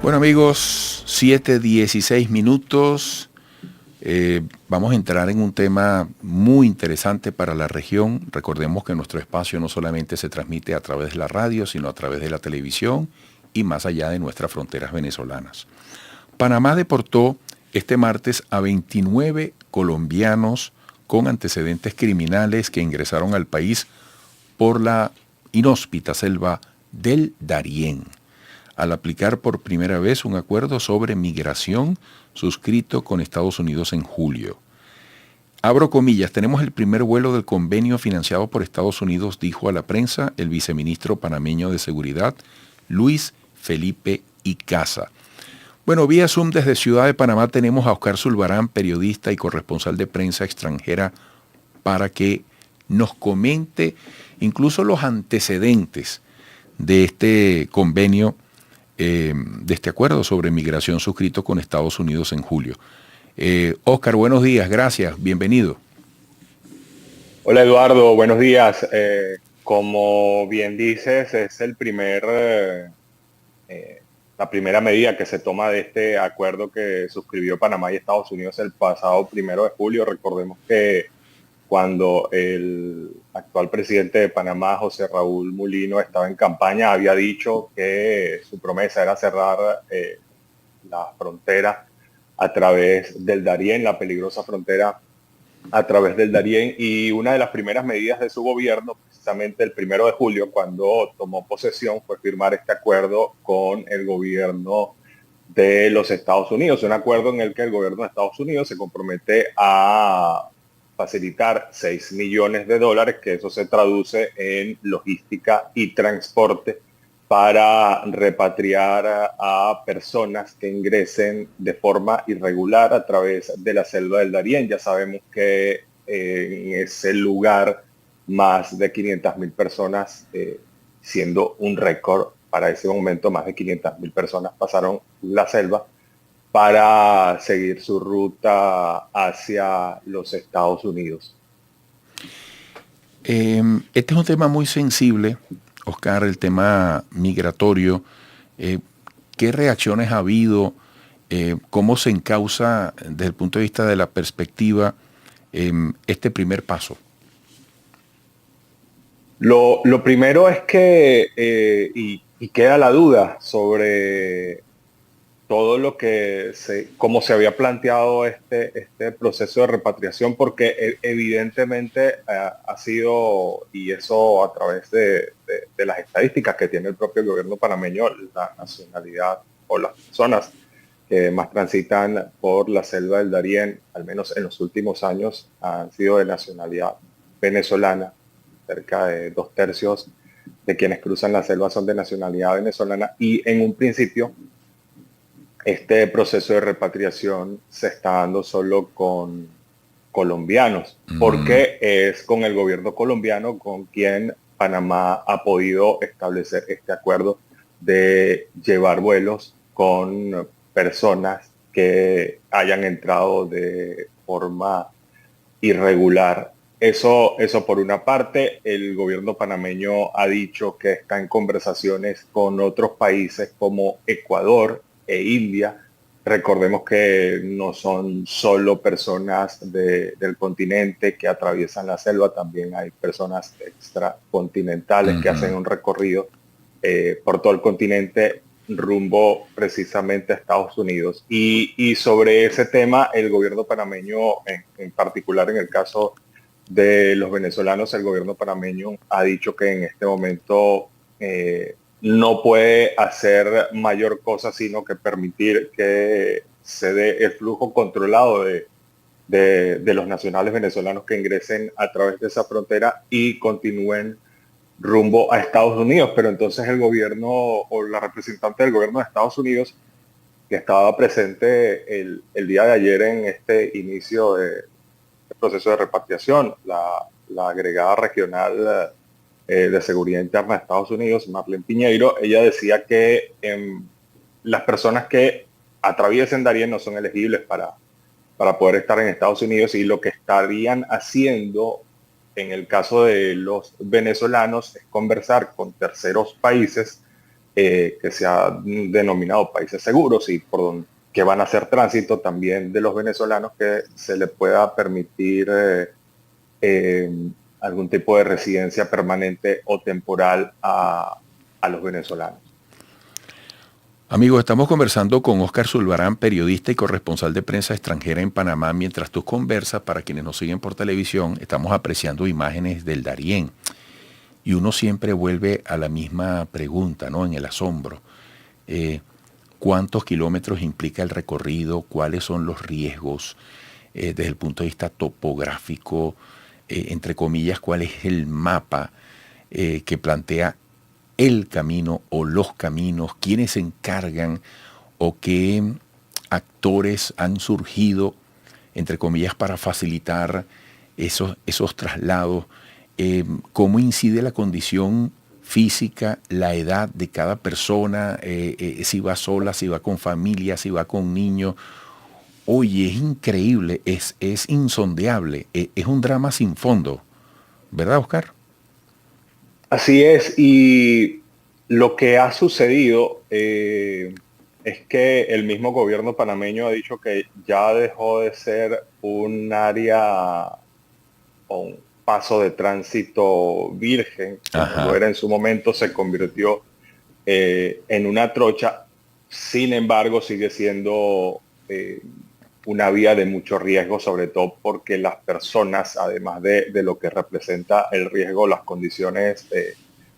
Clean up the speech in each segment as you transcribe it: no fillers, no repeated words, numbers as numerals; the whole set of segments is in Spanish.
Bueno amigos, 7:16. Vamos a entrar en un tema muy interesante para la región. Recordemos que nuestro espacio no solamente se transmite a través de la radio, sino a través de la televisión y más allá de nuestras fronteras venezolanas. Panamá deportó este martes a 29 colombianos con antecedentes criminales que ingresaron al país por la inhóspita selva del Darién, al aplicar por primera vez un acuerdo sobre migración suscrito con Estados Unidos en julio. Abro comillas, tenemos el primer vuelo del convenio financiado por Estados Unidos, dijo a la prensa el viceministro panameño de Seguridad, Luis Felipe Icaza. Bueno, vía Zoom desde Ciudad de Panamá tenemos a Oscar Zulbarán, periodista y corresponsal de prensa extranjera, para que nos comente incluso los antecedentes de este convenio, de este acuerdo sobre migración suscrito con Estados Unidos en julio. Oscar, buenos días, gracias, bienvenido. Hola Eduardo, buenos días. Como bien dices, es la primera medida que se toma de este acuerdo que suscribió Panamá y Estados Unidos el pasado 1 de julio. Recordemos que cuando el actual presidente de Panamá, José Raúl Mulino, estaba en campaña, había dicho que su promesa era cerrar la frontera a través del Darién, la peligrosa frontera a través del Darién, y una de las primeras medidas de su gobierno, precisamente el 1 de julio, cuando tomó posesión, fue firmar este acuerdo con el gobierno de los Estados Unidos, un acuerdo en el que el gobierno de Estados Unidos se compromete a facilitar $6 millones, que eso se traduce en logística y transporte para repatriar a personas que ingresen de forma irregular a través de la selva del Darién. Ya sabemos que en ese lugar más de 500.000 personas, siendo un récord para ese momento, más de 500.000 personas pasaron la selva para seguir su ruta hacia los Estados Unidos. Este es un tema muy sensible, Oscar, el tema migratorio. ¿Qué reacciones ha habido? ¿Cómo se encausa desde el punto de vista de la perspectiva este primer paso? Lo primero es que, y queda la duda sobre todo lo que cómo se había planteado este proceso de repatriación, porque evidentemente ha sido, y eso a través de las estadísticas que tiene el propio gobierno panameño, la nacionalidad o las personas que más transitan por la selva del Darién, al menos en los últimos años, han sido de nacionalidad venezolana. Cerca de 2/3 de quienes cruzan la selva son de nacionalidad venezolana, y en un principio este proceso de repatriación se está dando solo con colombianos, porque es con el gobierno colombiano con quien Panamá ha podido establecer este acuerdo de llevar vuelos con personas que hayan entrado de forma irregular. Eso por una parte. El gobierno panameño ha dicho que está en conversaciones con otros países como Ecuador e India. Recordemos que no son solo personas del continente que atraviesan la selva, también hay personas extracontinentales que hacen un recorrido por todo el continente rumbo precisamente a Estados Unidos. Y sobre ese tema, el gobierno panameño, en particular en el caso de los venezolanos, el gobierno panameño ha dicho que en este momento no puede hacer mayor cosa sino que permitir que se dé el flujo controlado de los nacionales venezolanos que ingresen a través de esa frontera y continúen rumbo a Estados Unidos. Pero entonces el gobierno o la representante del gobierno de Estados Unidos, que estaba presente el día de ayer en este inicio de proceso de repatriación, la agregada regional de Seguridad Interna de Estados Unidos, Marlene Piñeiro, ella decía que las personas que atraviesen Darién no son elegibles para poder estar en Estados Unidos, y lo que estarían haciendo en el caso de los venezolanos es conversar con terceros países que se ha denominado países seguros y por donde que van a hacer tránsito también de los venezolanos, que se les pueda permitir algún tipo de residencia permanente o temporal a los venezolanos. Amigos, estamos conversando con Óscar Zulbarán, periodista y corresponsal de prensa extranjera en Panamá. Mientras tú conversas, para quienes nos siguen por televisión, estamos apreciando imágenes del Darién. Y uno siempre vuelve a la misma pregunta, ¿no? En el asombro. ¿Cuántos kilómetros implica el recorrido? ¿Cuáles son los riesgos desde el punto de vista topográfico? Entre comillas, ¿cuál es el mapa que plantea el camino o los caminos? ¿Quiénes se encargan o qué actores han surgido, entre comillas, para facilitar esos traslados? ¿Cómo incide la condición física, la edad de cada persona? Si va sola, si va con familia, si va con niños. Oye, es increíble, es insondeable, es un drama sin fondo, ¿verdad, Óscar? Así es, y lo que ha sucedido es que el mismo gobierno panameño ha dicho que ya dejó de ser un área o un paso de tránsito virgen, como lo era en su momento, se convirtió en una trocha. Sin embargo, sigue siendo una vía de mucho riesgo, sobre todo porque las personas, además de lo que representa el riesgo, las condiciones,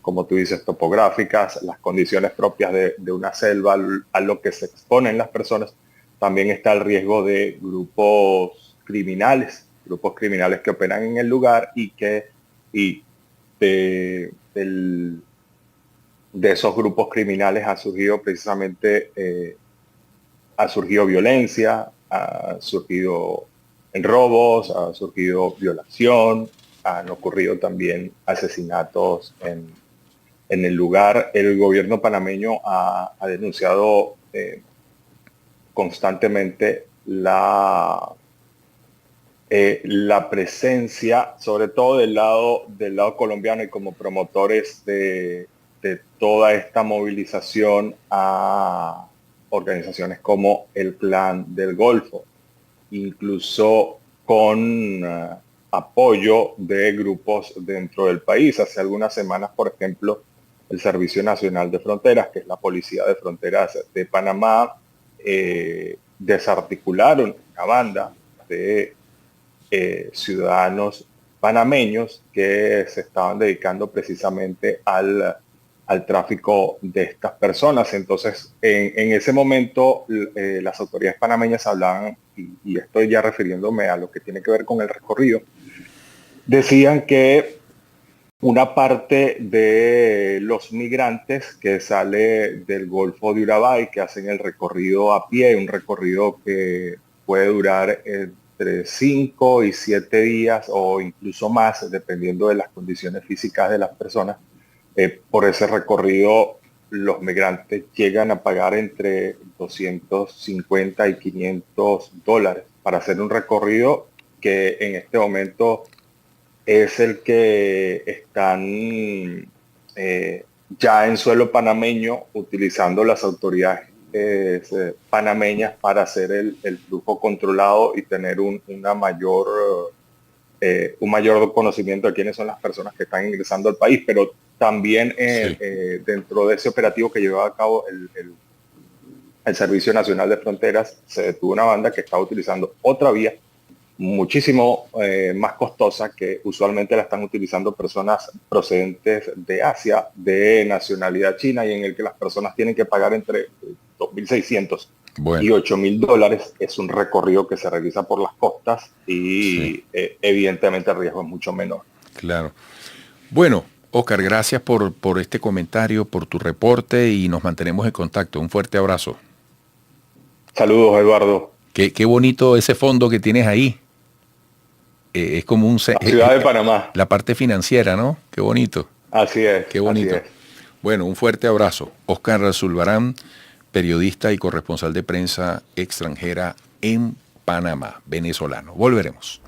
como tú dices, topográficas, las condiciones propias de una selva, a lo que se exponen las personas, también está el riesgo de grupos criminales que operan en el lugar y de esos grupos criminales ha surgido precisamente ha surgido violencia, ha surgido robos, ha surgido violación, han ocurrido también asesinatos en el lugar. El gobierno panameño ha denunciado constantemente la presencia, sobre todo del lado colombiano, y como promotores de toda esta movilización a organizaciones como el Clan del Golfo, incluso con apoyo de grupos dentro del país. Hace algunas semanas, por ejemplo, el Servicio Nacional de Fronteras, que es la Policía de Fronteras de Panamá, desarticularon una banda de ciudadanos panameños que se estaban dedicando precisamente al tráfico de estas personas. Entonces, en ese momento, las autoridades panameñas hablaban, y estoy ya refiriéndome a lo que tiene que ver con el recorrido, decían que una parte de los migrantes que sale del Golfo de Urabá y que hacen el recorrido a pie, un recorrido que puede durar entre 5 y 7 días o incluso más, dependiendo de las condiciones físicas de las personas, por ese recorrido los migrantes llegan a pagar entre 250 y $500 para hacer un recorrido que en este momento es el que están ya en suelo panameño utilizando las autoridades panameñas para hacer el flujo controlado y tener un mayor conocimiento de quiénes son las personas que están ingresando al país. Pero también dentro de ese operativo que llevaba a cabo el Servicio Nacional de Fronteras, se detuvo una banda que estaba utilizando otra vía muchísimo más costosa, que usualmente la están utilizando personas procedentes de Asia, de nacionalidad china, y en el que las personas tienen que pagar entre $2.600 y $8.000. Es un recorrido que se realiza por las costas y evidentemente el riesgo es mucho menor. Claro. Bueno, Óscar, gracias por este comentario, por tu reporte, y nos mantenemos en contacto. Un fuerte abrazo. Saludos, Eduardo. Qué bonito ese fondo que tienes ahí. Es como la ciudad de Panamá. La parte financiera, ¿no? Qué bonito. Así es. Qué bonito. Así es. Bueno, un fuerte abrazo. Óscar Zulbarán, periodista y corresponsal de prensa extranjera en Panamá, venezolano. Volveremos.